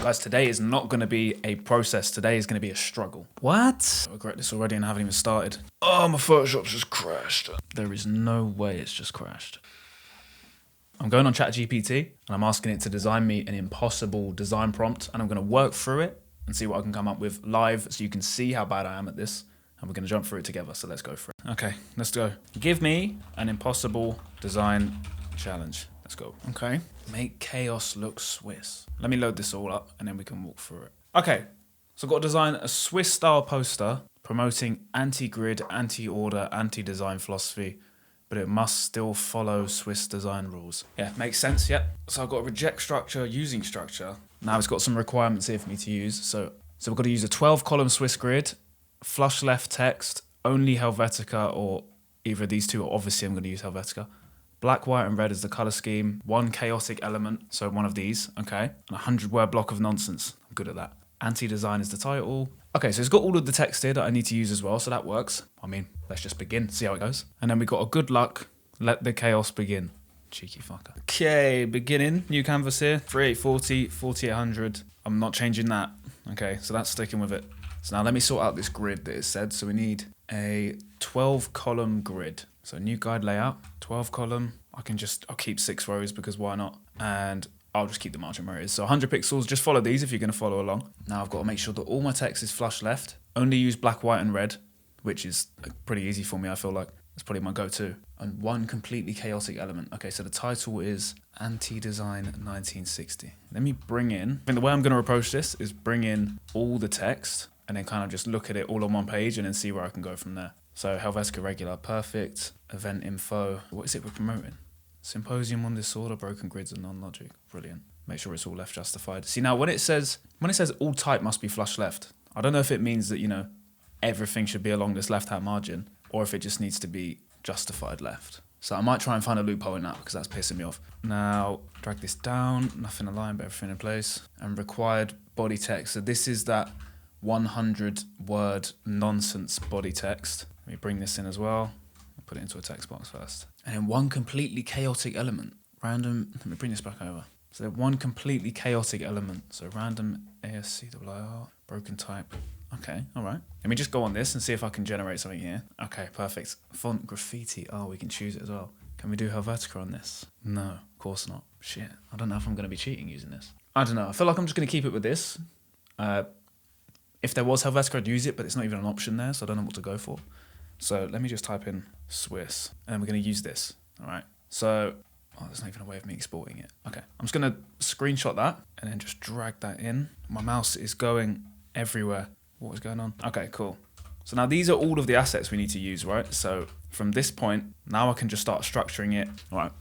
Guys, today is not going to be a process. Today is going to be a struggle. What? I regret this already and I haven't even started. Oh, my Photoshop's just crashed. There is no way it's just crashed. I'm going on ChatGPT and I'm asking it to design me an impossible design prompt, and I'm going to work through it and see what I can come up with live so you can see how bad I am at this, and we're going to jump through it together. So let's go for it. Okay, let's go. Give me an impossible design challenge. Let's go. Okay. Make chaos look Swiss. Let me load this all up and then we can walk through it. Okay. So I've got to design a Swiss style poster promoting anti-grid, anti-order, anti-design philosophy, but it must still follow Swiss design rules. Yeah, makes sense, yep. So I've got to reject structure, using structure. Now it's got some requirements here for me to use. So we've got to use a 12-column Swiss grid, flush left text, only Helvetica, or either of these two, or obviously I'm going to use Helvetica. Black, white, and red is the color scheme. One chaotic element, so one of these, okay. And a 100-word block of nonsense. I'm good at that. Anti-design is the title. Okay, so it's got all of the text here that I need to use as well, so that works. I mean, let's just begin, see how it goes. And then we got a good luck, let the chaos begin. Cheeky fucker. Okay, beginning, new canvas here, 3840, 4800. I'm not changing that. Okay, so that's sticking with it. So now let me sort out this grid that it said. So we need a 12-column grid. So new guide layout, 12 column. I'll keep 6 rows because why not? And I'll just keep the margin where it is. So 100 pixels, just follow these if you're going to follow along. Now I've got to make sure that all my text is flush left. Only use black, white, and red, which is pretty easy for me, I feel like. That's probably my go-to. And one completely chaotic element. Okay, so the title is Anti-Design 1960. Let me bring in, the way I'm going to approach this is bring in all the text and then kind of just look at it all on one page and then see where I can go from there. So Helvetica regular, perfect. Event info. What is it we're promoting? Symposium on disorder, broken grids, and non-logic. Brilliant. Make sure it's all left justified. See, now when it says all type must be flush left, I don't know if it means that, everything should be along this left-hand margin, or if it just needs to be justified left. So I might try and find a loophole in that because that's pissing me off. Now, drag this down, nothing aligned, but everything in place. And required body text. So this is that 100-word nonsense body text. Let me bring this in as well. I'll put it into a text box first. And then one completely chaotic element. Random, let me bring this back over. So one completely chaotic element. So random ASCIR, broken type. Okay, all right. Let me just go on this and see if I can generate something here. Okay, perfect. Font graffiti. Oh, we can choose it as well. Can we do Helvetica on this? No, of course not. Shit, I don't know if I'm going to be cheating using this. I don't know. I feel like I'm just going to keep it with this. If there was Helvetica, I'd use it, but it's not even an option there, so I don't know what to go for. So let me just type in Swiss, and then we're going to use this. All right. So, there's not even a way of me exporting it. Okay, I'm just going to screenshot that and then just drag that in. My mouse is going everywhere. What is going on? Okay, cool. So now these are all of the assets we need to use, right? So from this point, now I can just start structuring it. All right,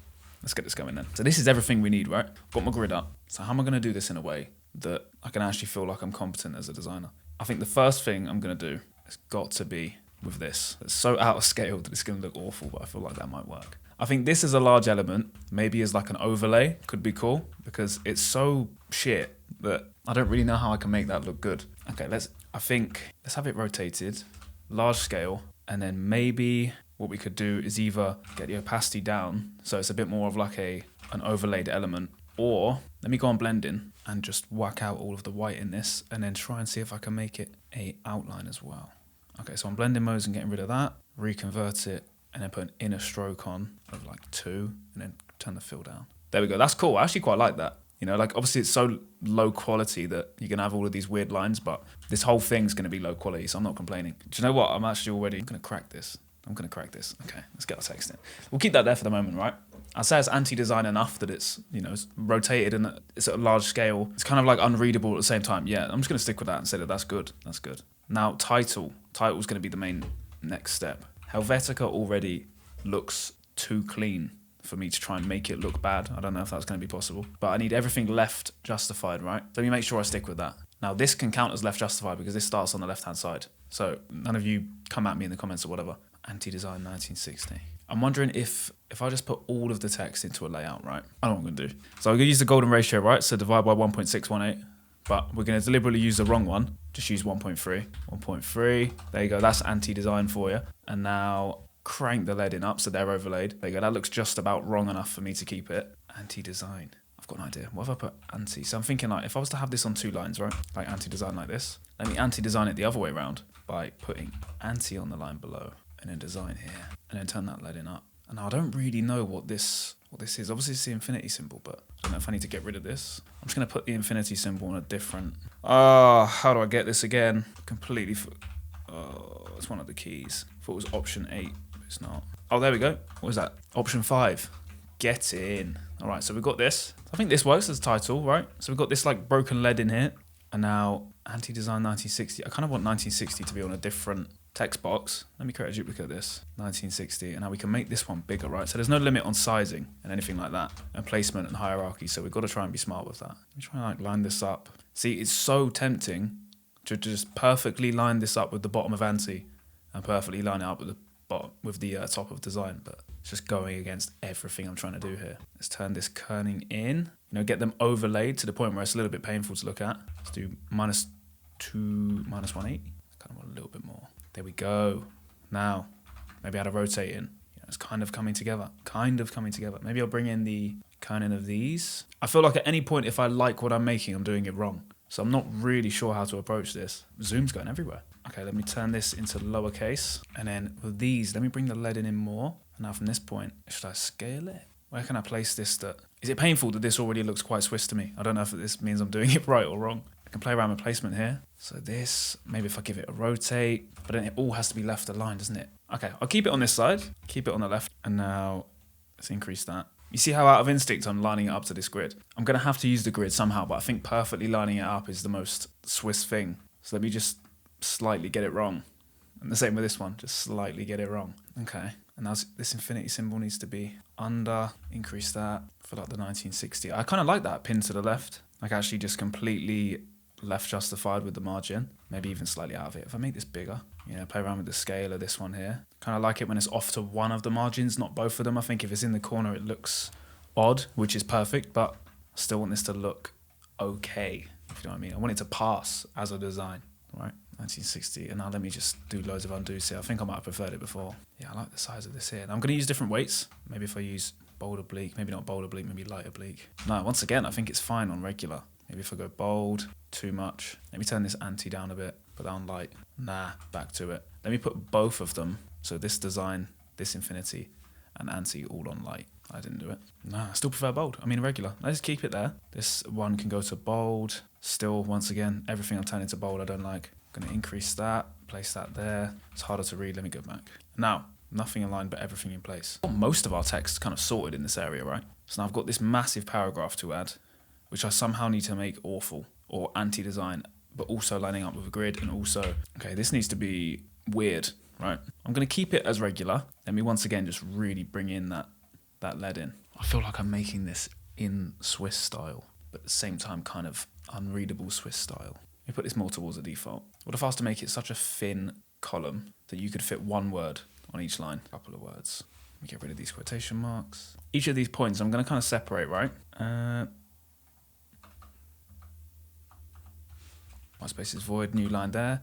let's get this going then. So this is everything we need, right? Got my grid up. So how am I going to do this in a way that I can actually feel like I'm competent as a designer? I think the first thing I'm going to do has got to be with this. It's so out of scale that it's going to look awful, but I feel like that might work. I think this is a large element, maybe as like an overlay, could be cool because it's so shit that I don't really know how I can make that look good. Okay, let's have it rotated, large scale, and then maybe what we could do is either get the opacity down so it's a bit more of like an overlaid element, or let me go on blending and just whack out all of the white in this and then try and see if I can make it a outline as well. Okay, so I'm blending modes and getting rid of that, reconvert it, and then put an inner stroke on of like 2, and then turn the fill down. There we go, that's cool, I actually quite like that. Obviously it's so low quality that you're going to have all of these weird lines, but this whole thing's going to be low quality, so I'm not complaining. Do you know what? I'm going to crack this. Okay, let's get our text in. We'll keep that there for the moment, right? I'd say it's anti-design enough that it's, it's rotated and it's at a large scale. It's kind of like unreadable at the same time. Yeah, I'm just going to stick with that and say that that's good. That's good. Now, title's going to be the main next step. Helvetica already looks too clean for me to try and make it look bad. I don't know if that's going to be possible, but I need everything left justified, right? So let me make sure I stick with that. Now this can count as left justified because this starts on the left-hand side. So none of you come at me in the comments or whatever. Anti-design 1960. I'm wondering if I just put all of the text into a layout, right? I know what I'm going to do. So I'm going to use the golden ratio, right? So divide by 1.618, but we're going to deliberately use the wrong one. Just use 1.3. 1.3. There you go. That's anti-design for you. And now crank the leading up so they're overlaid. There you go. That looks just about wrong enough for me to keep it. Anti-design. I've got an idea. What if I put anti? So I'm thinking like, if I was to have this on 2 lines, right? Like anti-design like this. Let me anti-design it the other way around by putting anti on the line below and then design here and then turn that leading up. And now I don't really know what this is. Obviously it's the infinity symbol, but I don't know if I need to get rid of this. I'm just going to put the infinity symbol on a different... how do I get this again? Completely... it's one of the keys. I thought it was option 8, but it's not. Oh, there we go. What was that? Option 5. Get in. All right, so we've got this. I think this works as a title, right? So we've got this like broken lead in here. And now anti-design 1960. I kind of want 1960 to be on a different text box. Let me create a duplicate of this. 1960. And now we can make this one bigger, right? So there's no limit on sizing and anything like that. And placement and hierarchy. So we've got to try and be smart with that. Let me try and like line this up. See, it's so tempting to just perfectly line this up with the bottom of anti and perfectly line it up with the bottom, with the top of design. But it's just going against everything I'm trying to do here. Let's turn this kerning in. You know, get them overlaid to the point where it's a little bit painful to look at. Let's do -2, -180. Kind of want a little bit more. There we go. Now, maybe add a rotate in. You know, it's kind of coming together. Maybe I'll bring in the kerning of these. I feel like at any point, if I like what I'm making, I'm doing it wrong. So I'm not really sure how to approach this. Zoom's going everywhere. Okay, let me turn this into lowercase. And then with these, let me bring the leading in more. And now from this point, should I scale it? Where can I place this? Is it painful that this already looks quite Swiss to me? I don't know if this means I'm doing it right or wrong. I can play around with placement here. So this, maybe if I give it a rotate, but then it all has to be left aligned, doesn't it? Okay, I'll keep it on this side, keep it on the left. And now let's increase that. You see how out of instinct I'm lining it up to this grid? I'm going to have to use the grid somehow, but I think perfectly lining it up is the most Swiss thing. So let me just slightly get it wrong. And the same with this one, just slightly get it wrong. Okay, and now this infinity symbol needs to be under, increase that for like the 1960. I kind of like that pin to the left. Like actually just completely left justified with the margin, maybe even slightly out of it. If I make this bigger, you know, play around with the scale of this one here. Kind of like it when it's off to one of the margins, not both of them. I think if it's in the corner, it looks odd, which is perfect, but I still want this to look okay, if you know what I mean. I want it to pass as a design, right? 1960, and now let me just do loads of undos here. I think I might have preferred it before. Yeah, I like the size of this here. And I'm going to use different weights. Maybe if I use bold oblique, maybe not bold oblique, maybe light oblique. No, once again, I think it's fine on regular. Maybe if I go bold, too much. Let me turn this anti down a bit, put that on light. Nah, back to it. Let me put both of them. So this design, this infinity, and anti all on light. I didn't do it. Nah, I still prefer bold. I mean regular. Let's keep it there. This one can go to bold. Still, once again, everything I've turned into bold I don't like. I'm going to increase that, place that there. It's harder to read. Let me go back. Now, nothing aligned but everything in place. Most of our text kind of sorted in this area, right? So now I've got this massive paragraph to add, which I somehow need to make awful or anti-design, but also lining up with a grid and also, okay, this needs to be weird, right? I'm going to keep it as regular. Let me once again just really bring in that lead in. I feel like I'm making this in Swiss style, but at the same time kind of unreadable Swiss style. Let me put this more towards the default. What if I was to make it such a thin column that you could fit one word on each line? A couple of words. Let me get rid of these quotation marks. Each of these points I'm going to kind of separate, right? My space is void, new line there.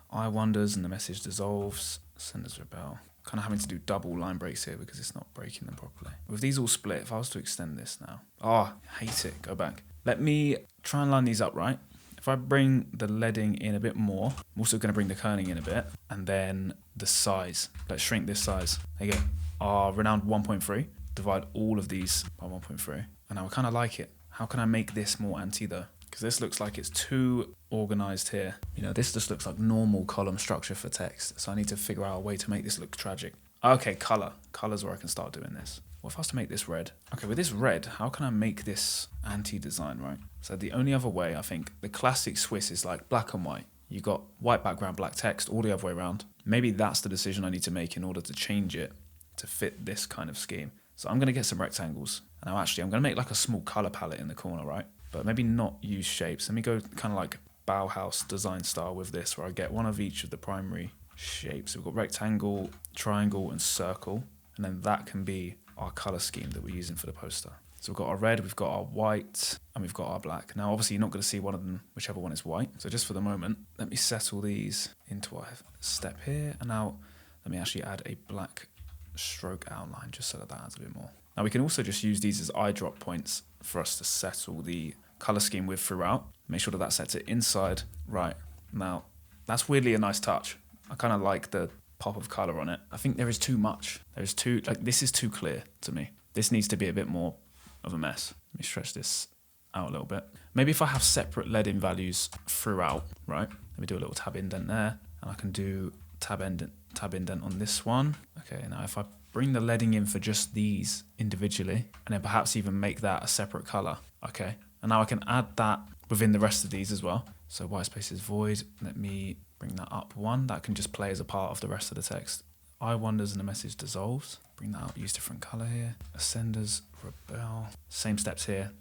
I wonders and the message dissolves. Senders rebel. Kind of having to do double line breaks here because it's not breaking them properly. With these all split, if I was to extend this now. Oh, hate it. Go back. Let me try and line these up, right? If I bring the leading in a bit more, I'm also going to bring the kerning in a bit. And then the size. Let's shrink this size. There you go. Our renowned 1.3. Divide all of these by 1.3. And now I kind of like it. How can I make this more anti though? Because this looks like it's too organized here. You know, this just looks like normal column structure for text. So I need to figure out a way to make this look tragic. Okay, color. Color's where I can start doing this. What if I was to make this red? Okay, with this red, how can I make this anti-design, right? So the only other way, I think, the classic Swiss is like black and white. You got white background, black text, all the other way around. Maybe that's the decision I need to make in order to change it to fit this kind of scheme. So I'm going to get some rectangles. And now actually, I'm going to make like a small color palette in the corner, right? But maybe not use shapes. Let me go kind of like Bauhaus design style with this, where I get one of each of the primary shapes. So we've got rectangle, triangle, and circle. And then that can be our color scheme that we're using for the poster. So we've got our red, we've got our white, and we've got our black. Now, obviously, you're not going to see one of them, whichever one is white. So just for the moment, let me settle these into our step here. And now let me actually add a black stroke outline just so that adds a bit more. Now we can also just use these as eyedrop points for us to settle the color scheme with throughout. Make sure that that sets it inside. Right, now that's weirdly a nice touch. I kind of like the pop of color on it. I think there is too much. This is too clear to me. This needs to be a bit more of a mess. Let me stretch this out a little bit. Maybe if I have separate leading values throughout, right? Let me do a little tab indent there, and I can do tab indent on this one. Okay, now if I bring the leading in for just these individually, and then perhaps even make that a separate color. Okay, and now I can add that within the rest of these as well. So white space is void. Let me bring that up one. That can just play as a part of the rest of the text. I wonders and the message dissolves. Bring that up, use different color here. Ascenders, rebel. Same steps here.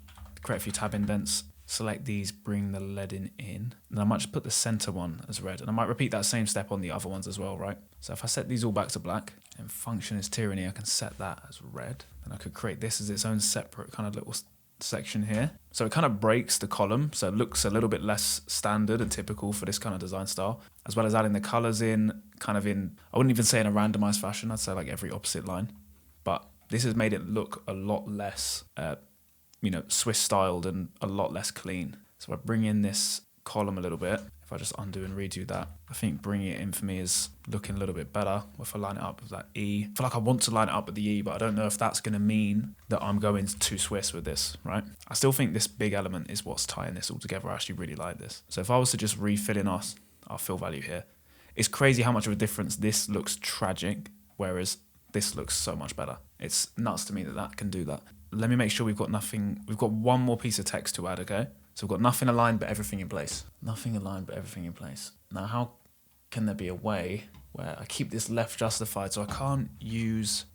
Create a few tab indents. Select these, bring the leading in. And I might just put the center one as red. And I might repeat that same step on the other ones as well, right? So if I set these all back to black, and function is tyranny, I can set that as red. And I could create this as its own separate kind of little section here. So it kind of breaks the column, so it looks a little bit less standard and typical for this kind of design style, as well as adding the colors in, kind of in, I wouldn't even say in a randomized fashion, I'd say like every opposite line. But this has made it look a lot less, Swiss styled and a lot less clean. So if I bring in this column a little bit, if I just undo and redo that, I think bringing it in for me is looking a little bit better. If I line it up with that E, I feel like I want to line it up with the E, but I don't know if that's going to mean that I'm going too Swiss with this, right? I still think this big element is what's tying this all together. I actually really like this. So if I was to just refill in our fill value here, it's crazy how much of a difference this looks tragic, whereas this looks so much better. It's nuts to me that that can do that. Let me make sure we've got nothing. We've got one more piece of text to add, okay? So we've got nothing aligned but everything in place. Nothing aligned but everything in place. Now, how can there be a way where I keep this left justified so I can't use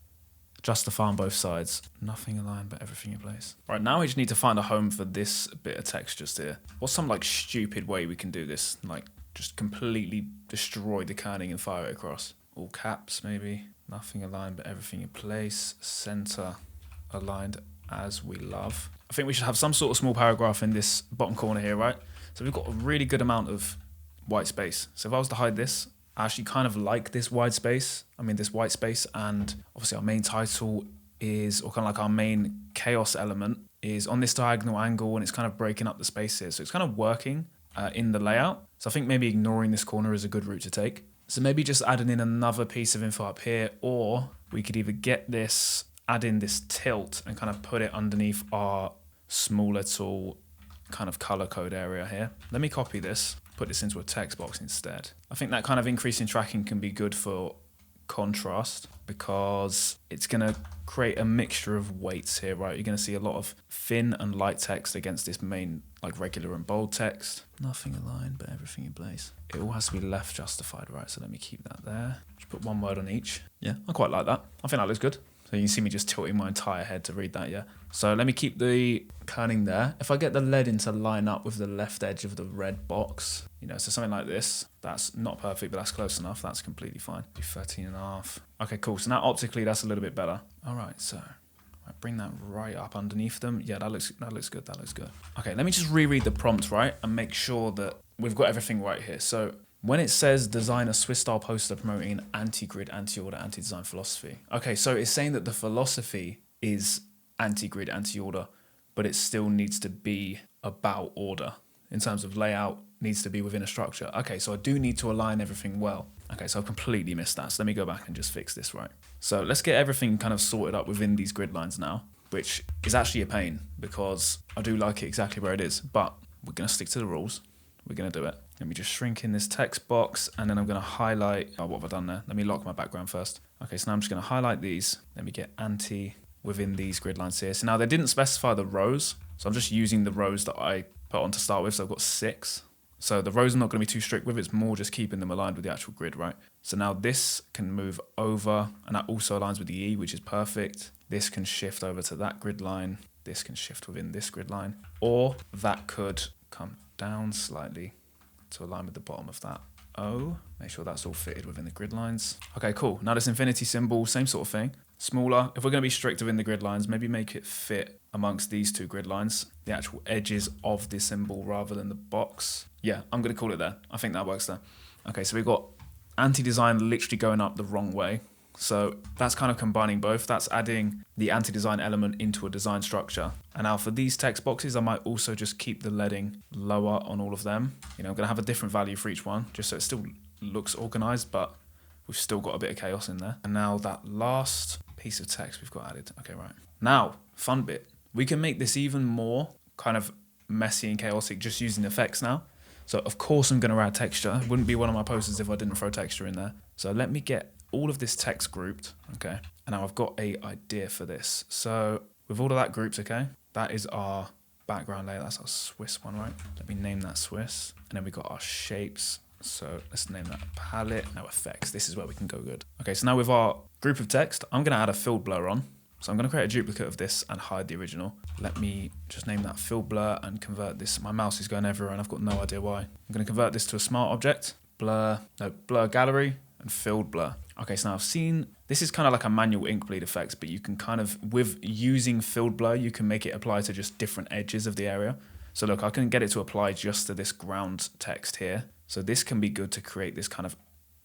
justify on both sides? Nothing aligned but everything in place. Right, now we just need to find a home for this bit of text just here. What's some like stupid way we can do this? Like just completely destroy the kerning and fire it across. All caps maybe. Nothing aligned but everything in place. Center aligned as we love. I think we should have some sort of small paragraph in this bottom corner here, right? So we've got a really good amount of white space. So if I was to hide this, I actually kind of like this white space. This white space, and obviously our main title is, or kind of like our main chaos element is on this diagonal angle, and it's kind of breaking up the space here. So it's kind of working in the layout. So I think maybe ignoring this corner is a good route to take. So maybe just adding in another piece of info up here, or we could either get this, add in this tilt and kind of put it underneath our small little kind of color code area here. Let me copy this, put this into a text box instead. I think that kind of increase in tracking can be good for contrast because it's going to create a mixture of weights here, right? You're going to see a lot of thin and light text against this main like regular and bold text. Nothing aligned but everything in place. It all has to be left justified, right? So let me keep that there. Just put one word on each. Yeah, I quite like that. I think that looks good. So you can see me just tilting my entire head to read that, yeah? So let me keep the kerning there. If I get the leading to line up with the left edge of the red box, so something like this, that's not perfect, but that's close enough. That's completely fine. Do 13.5. Okay, cool. So now optically, that's a little bit better. All right, so I bring that right up underneath them. Yeah, that looks good. That looks good. Okay, let me just reread the prompt, right? And make sure that we've got everything right here. So when it says design a Swiss style poster promoting anti-grid, anti-order, anti-design philosophy. Okay, so it's saying that the philosophy is anti-grid, anti-order, but it still needs to be about order in terms of layout, needs to be within a structure. Okay, so I do need to align everything well. Okay, so I've completely missed that. So let me go back and just fix this right. So let's get everything kind of sorted up within these grid lines now, which is actually a pain because I do like it exactly where it is, but we're going to stick to the rules. We're going to do it. Let me just shrink in this text box and then I'm going to highlight, what have I done there? Let me lock my background first. Okay, so now I'm just going to highlight these. Let me get anti within these grid lines here. So now they didn't specify the rows. So I'm just using the rows that I put on to start with. So I've got 6. So the rows are not going to be too strict with. It's more just keeping them aligned with the actual grid, right? So now this can move over and that also aligns with the E, which is perfect. This can shift over to that grid line. This can shift within this grid line, or that could come down slightly to align with the bottom of that O. Make sure that's all fitted within the grid lines. Okay, cool. Now this infinity symbol, same sort of thing. Smaller. If we're going to be strict within the grid lines, maybe make it fit amongst these two grid lines, the actual edges of the symbol rather than the box. Yeah, I'm going to call it there. I think that works there. Okay, so we've got anti-design literally going up the wrong way. So that's kind of combining both. That's adding the anti-design element into a design structure. And now for these text boxes, I might also just keep the leading lower on all of them. You know, I'm going to have a different value for each one, just so it still looks organized, but we've still got a bit of chaos in there. And now that last piece of text we've got added. Okay, right. Now, fun bit. We can make this even more kind of messy and chaotic just using effects now. So of course I'm going to add texture. It wouldn't be one of my posters if I didn't throw texture in there. So let me get all of this text grouped, okay? And now I've got a idea for this. So with all of that grouped, okay, that is our background layer. That's our Swiss one, right? Let me name that Swiss. And then we got our shapes. So let's name that palette. Now effects, this is where we can go good. Okay, so now with our group of text, I'm going to add a fill blur on. So I'm going to create a duplicate of this and hide the original. Let me just name that fill blur and convert this. My mouse is going everywhere and I've got no idea why. I'm going to convert this to a smart object, blur gallery and filled blur. Okay, so now I've seen, this is kind of like a manual ink bleed effect, but you can kind of, with using filled blur, you can make it apply to just different edges of the area. So look, I can get it to apply just to this ground text here. So this can be good to create this kind of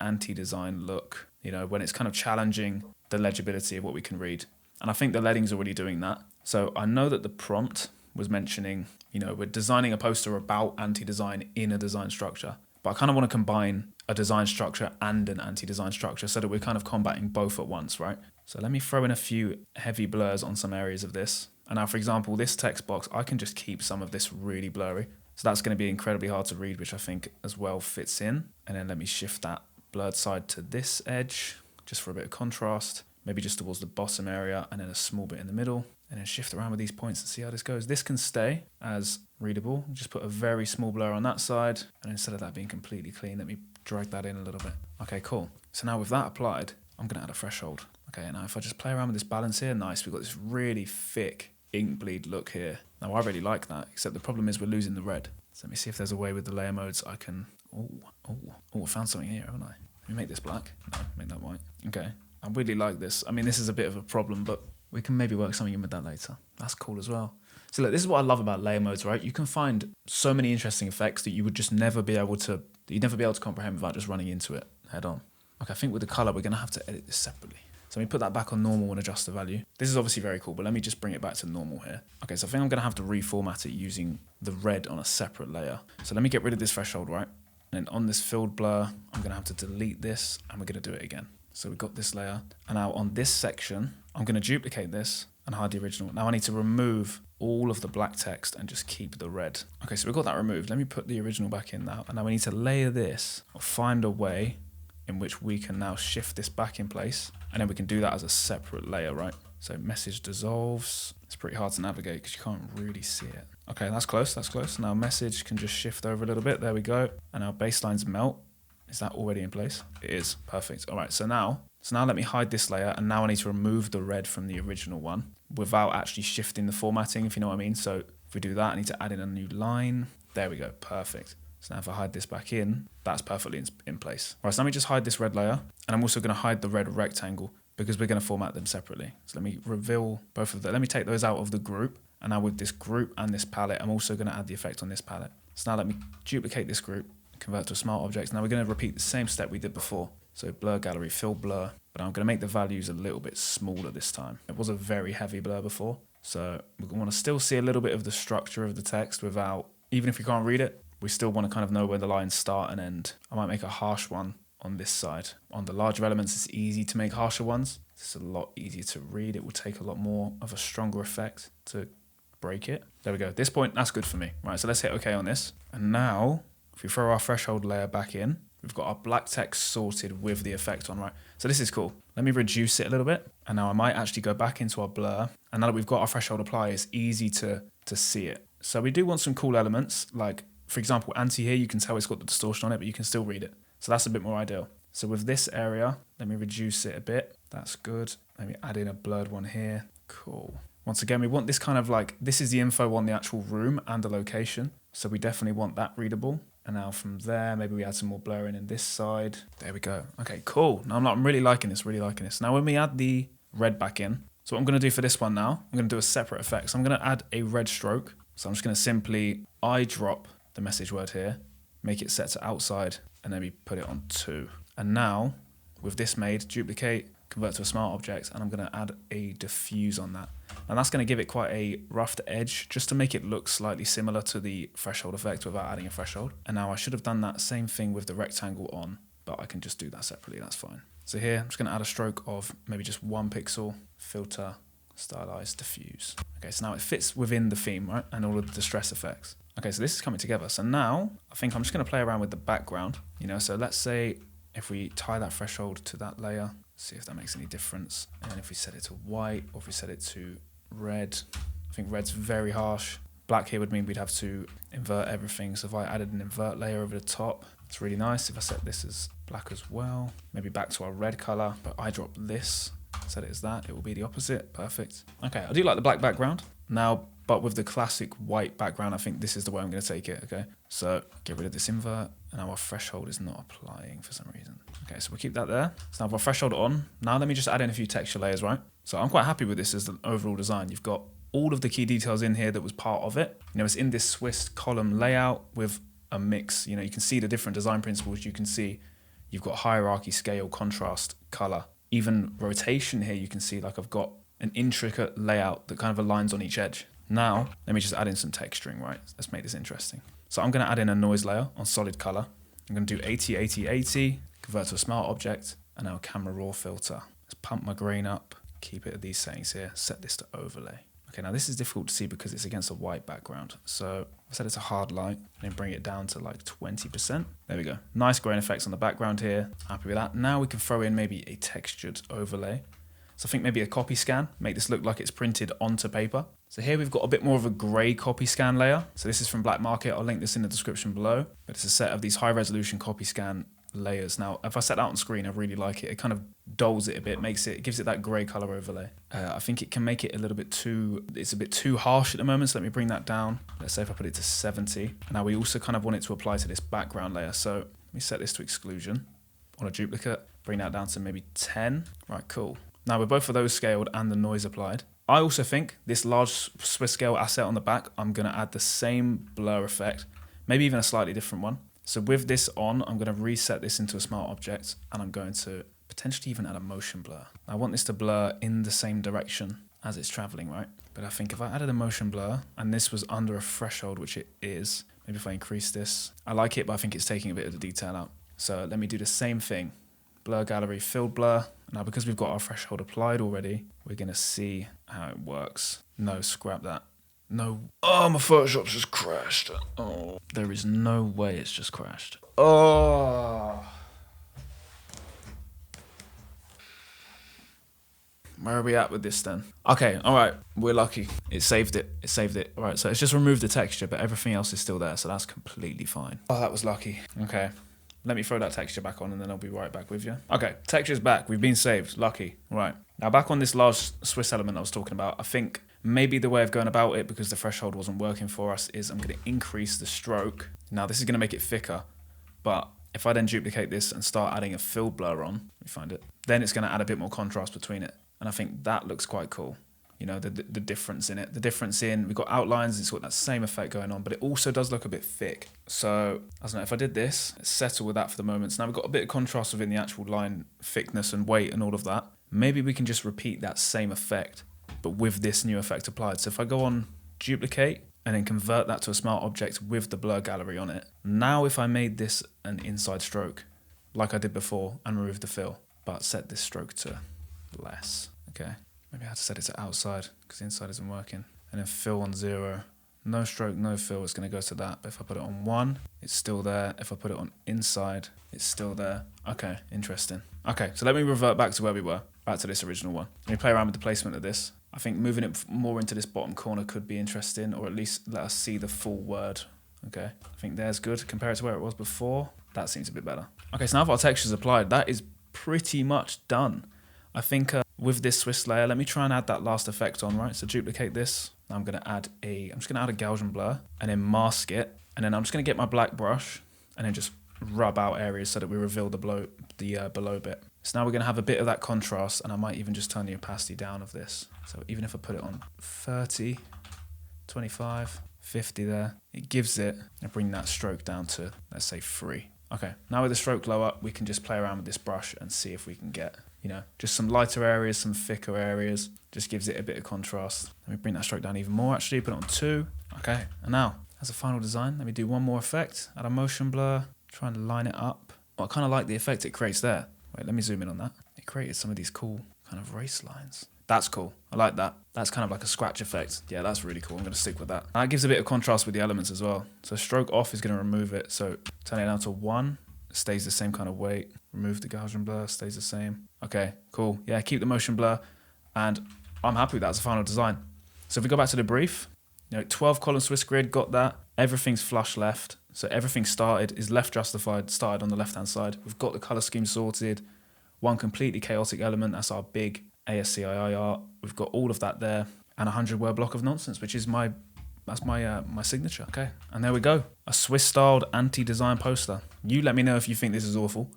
anti-design look, you know, when it's kind of challenging the legibility of what we can read. And I think the leading's already doing that. So I know that the prompt was mentioning, you know, we're designing a poster about anti-design in a design structure. But I kind of want to combine a design structure and an anti-design structure so that we're kind of combating both at once, right? So let me throw in a few heavy blurs on some areas of this. And now, for example, this text box, I can just keep some of this really blurry. So that's going to be incredibly hard to read, which I think as well fits in. And then let me shift that blurred side to this edge, just for a bit of contrast. Maybe just towards the bottom area and then a small bit in the middle. And then shift around with these points and see how this goes. This can stay as readable. Just put a very small blur on that side. And instead of that being completely clean, let me drag that in a little bit. Okay, cool. So now with that applied, I'm going to add a threshold. Okay, now if I just play around with this balance here, nice. We've got this really thick ink bleed look here. Now I really like that, except the problem is we're losing the red. So let me see if there's a way with the layer modes I can... Oh, I found something here, haven't I? Let me make this black. No, make that white. Okay. I really like this. I mean, this is a bit of a problem, but we can maybe work something in with that later. That's cool as well. So look, this is what I love about layer modes, right? You can find so many interesting effects that you would just never be able to, comprehend without just running into it head on. Okay, I think with the color, we're gonna have to edit this separately. So let me put that back on normal and adjust the value. This is obviously very cool, but let me just bring it back to normal here. Okay, so I think I'm gonna have to reformat it using the red on a separate layer. So let me get rid of this threshold, right? And then on this filled blur, I'm gonna have to delete this and we're gonna do it again. So we've got this layer. And now on this section, I'm going to duplicate this and hide the original. Now I need to remove all of the black text and just keep the red. Okay, so we've got that removed. Let me put the original back in now. And now we need to layer this or find a way in which we can now shift this back in place. And then we can do that as a separate layer, right? So message dissolves. It's pretty hard to navigate because you can't really see it. Okay, that's close, that's close. Now message can just shift over a little bit. There we go. And our baselines melt. Is that already in place? It is. Perfect. All right, so now let me hide this layer, and now I need to remove the red from the original one without actually shifting the formatting, if you know what I mean. So if we do that, I need to add in a new line. There we go. Perfect. So now if I hide this back in, that's perfectly in place. All right, so let me just hide this red layer, and I'm also going to hide the red rectangle because we're going to format them separately. So let me reveal both of them. Let me take those out of the group, and now with this group and this palette, I'm also going to add the effect on this palette. So now let me duplicate this group, convert to a smart object. Now we're going to repeat the same step we did before. So blur gallery, fill blur, but I'm going to make the values a little bit smaller this time. It was a very heavy blur before. So we want to still see a little bit of the structure of the text without, even if we can't read it, we still want to kind of know where the lines start and end. I might make a harsh one on this side. On the larger elements, it's easy to make harsher ones. It's a lot easier to read. It will take a lot more of a stronger effect to break it. There we go. At this point, that's good for me. Right, so let's hit OK on this. And now, if we throw our threshold layer back in, we've got our black text sorted with the effect on, right? So this is cool. Let me reduce it a little bit. And now I might actually go back into our blur. And now that we've got our threshold apply, it's easy to see it. So we do want some cool elements. Like, for example, anti here, you can tell it's got the distortion on it, but you can still read it. So that's a bit more ideal. So with this area, let me reduce it a bit. That's good. Let me add in a blurred one here. Cool. Once again, we want this kind of like, this is the info on the actual room and the location. So we definitely want that readable. And now from there, maybe we add some more blurring in this side. There we go. Okay, cool. Now I'm really liking this, really liking this. Now when we add the red back in, so what I'm going to do for this one now, I'm going to do a separate effect. So I'm going to add a red stroke. So I'm just going to simply eyedrop the message word here, make it set to outside, and then we put it on 2. And now with this made, duplicate, convert to a smart object, and I'm going to add a diffuse on that. And that's going to give it quite a roughed edge, just to make it look slightly similar to the threshold effect without adding a threshold. And now I should have done that same thing with the rectangle on, but I can just do that separately, that's fine. So here, I'm just going to add a stroke of maybe just 1 pixel, filter, stylize, diffuse. Okay, so now it fits within the theme, right? And all of the distress effects. Okay, so this is coming together. So now I think I'm just going to play around with the background, so let's say if we tie that threshold to that layer, see if that makes any difference. And then if we set it to white, or if we set it to red, I think red's very harsh. Black here would mean we'd have to invert everything. So if I added an invert layer over the top, it's really nice. If I set this as black as well, maybe back to our red color, but I drop this, set it as that, it will be the opposite. Perfect. Okay, I do like the black background. Now, but with the classic white background, I think this is the way I'm going to take it, okay? So get rid of this invert, and now our threshold is not applying for some reason. Okay, so we'll keep that there. So now our threshold on. Now let me just add in a few texture layers, right? So I'm quite happy with this as the overall design. You've got all of the key details in here that was part of it. It's in this Swiss column layout with a mix. You can see the different design principles. You can see you've got hierarchy, scale, contrast, color. Even rotation here, you can see like I've got an intricate layout that kind of aligns on each edge. Now, let me just add in some texturing, right? Let's make this interesting. So I'm going to add in a noise layer on solid color. I'm going to do 80, 80, 80, convert to a smart object, and now camera raw filter. Let's pump my grain up, keep it at these settings here, set this to overlay. Okay, now this is difficult to see because it's against a white background. So I set it to hard light and then bring it down to like 20%. There we go. Nice grain effects on the background here. Happy with that. Now we can throw in maybe a textured overlay. So I think maybe a copy scan, make this look like it's printed onto paper. So here we've got a bit more of a gray copy scan layer. So this is from Black Market. I'll link this in the description below. But it's a set of these high resolution copy scan layers. Now, if I set that on screen, I really like it. It kind of dulls it a bit, gives it that gray color overlay. I think it can make it a little bit it's a bit too harsh at the moment. So let me bring that down. Let's say if I put it to 70. Now we also kind of want it to apply to this background layer. So let me set this to exclusion on a duplicate, bring that down to maybe 10. Right, cool. Now with both of those scaled and the noise applied, I also think this large Swiss scale asset on the back, I'm going to add the same blur effect, maybe even a slightly different one. So with this on, I'm going to reset this into a smart object, and I'm going to potentially even add a motion blur. I want this to blur in the same direction as it's traveling, right? But I think if I added a motion blur, and this was under a threshold, which it is, maybe if I increase this, I like it, but I think it's taking a bit of the detail out. So let me do the same thing. Blur gallery, filled blur. Now because we've got our threshold applied already, we're going to see how it works. No, scrap that. No. Oh, my Photoshop's just crashed. Oh, there is no way it's just crashed. Oh. Where are we at with this then? Okay, all right, we're lucky. It saved it. It saved it. All right, so it's just removed the texture, but everything else is still there, so that's completely fine. Oh, that was lucky. Okay. Let me throw that texture back on and then I'll be right back with you. Okay, texture's back. We've been saved. Lucky. Right. Now back on this large Swiss element I was talking about, I think maybe the way of going about it, because the threshold wasn't working for us, is I'm going to increase the stroke. Now this is going to make it thicker, but if I then duplicate this and start adding a fill blur on, let me find it, then it's going to add a bit more contrast between it. And I think that looks quite cool. The difference in it. The difference in, we've got outlines, it's got that same effect going on, but it also does look a bit thick. So, I don't know, if I did this, let's settle with that for the moment. So now we've got a bit of contrast within the actual line thickness and weight and all of that. Maybe we can just repeat that same effect, but with this new effect applied. So if I go on duplicate and then convert that to a smart object with the blur gallery on it. Now if I made this an inside stroke, like I did before, and removed the fill, but set this stroke to less, okay? Maybe I had to set it to outside because the inside isn't working. And then fill on 0. No stroke, no fill, it's going to go to that. But if I put it on 1, it's still there. If I put it on inside, it's still there. Okay, interesting. Okay, so let me revert back to where we were, back to this original one. Let me play around with the placement of this. I think moving it more into this bottom corner could be interesting, or at least let us see the full word. Okay, I think there's good. Compare it to where it was before. That seems a bit better. Okay, so now that our texture's applied, that is pretty much done. I think with this Swiss layer, let me try and add that last effect on, right? So duplicate this. I'm just going to add a Gaussian blur and then mask it. And then I'm just going to get my black brush and then just rub out areas so that we reveal the below bit. So now we're going to have a bit of that contrast, and I might even just turn the opacity down of this. So even if I put it on 30, 25, 50 there, it gives it, and bring that stroke down to, let's say 3. Okay, now with the stroke lower, we can just play around with this brush and see if we can get, you know, just some lighter areas, some thicker areas. Just gives it a bit of contrast. Let me bring that stroke down even more actually, put it on 2. Okay, and now, as a final design, let me do one more effect. Add a motion blur, try and line it up. Well, I kind of like the effect it creates there. Wait, let me zoom in on that. It created some of these cool kind of race lines. That's cool. I like that. That's kind of like a scratch effect. Yeah, that's really cool. I'm going to stick with that. That gives a bit of contrast with the elements as well. So stroke off is going to remove it. So turn it down to 1. It stays the same kind of weight. Remove the Gaussian blur, stays the same. Okay, cool. Yeah, keep the motion blur. And I'm happy with that as a final design. So if we go back to the brief, you know, 12 column Swiss grid, got that. Everything's flush left. So everything is left justified, started on the left-hand side. We've got the color scheme sorted. One completely chaotic element, that's our big ASCII art. We've got all of that there, and a 100-word block of nonsense, which is my signature. Okay, and there we go, a Swiss-styled anti-design poster. You let me know if you think this is awful,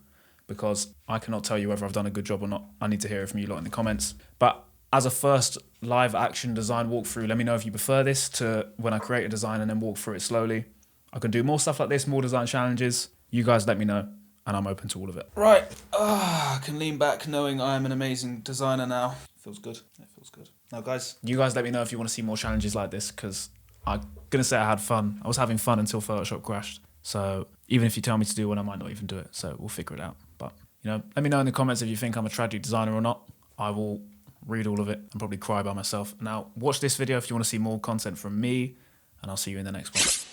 because I cannot tell you whether I've done a good job or not. I need to hear it from you lot in the comments. But as a first live action design walkthrough, let me know if you prefer this to when I create a design and then walk through it slowly. I can do more stuff like this, more design challenges. You guys let me know, and I'm open to all of it. Right, I can lean back knowing I'm an amazing designer now. Feels good, it feels good. Now guys, you guys let me know if you want to see more challenges like this, because I'm gonna say I had fun. I was having fun until Photoshop crashed. So even if you tell me to do one, I might not even do it. So we'll figure it out. But, you know, let me know in the comments if you think I'm a tragic designer or not. I will read all of it and probably cry by myself. Now, watch this video if you want to see more content from me, and I'll see you in the next one.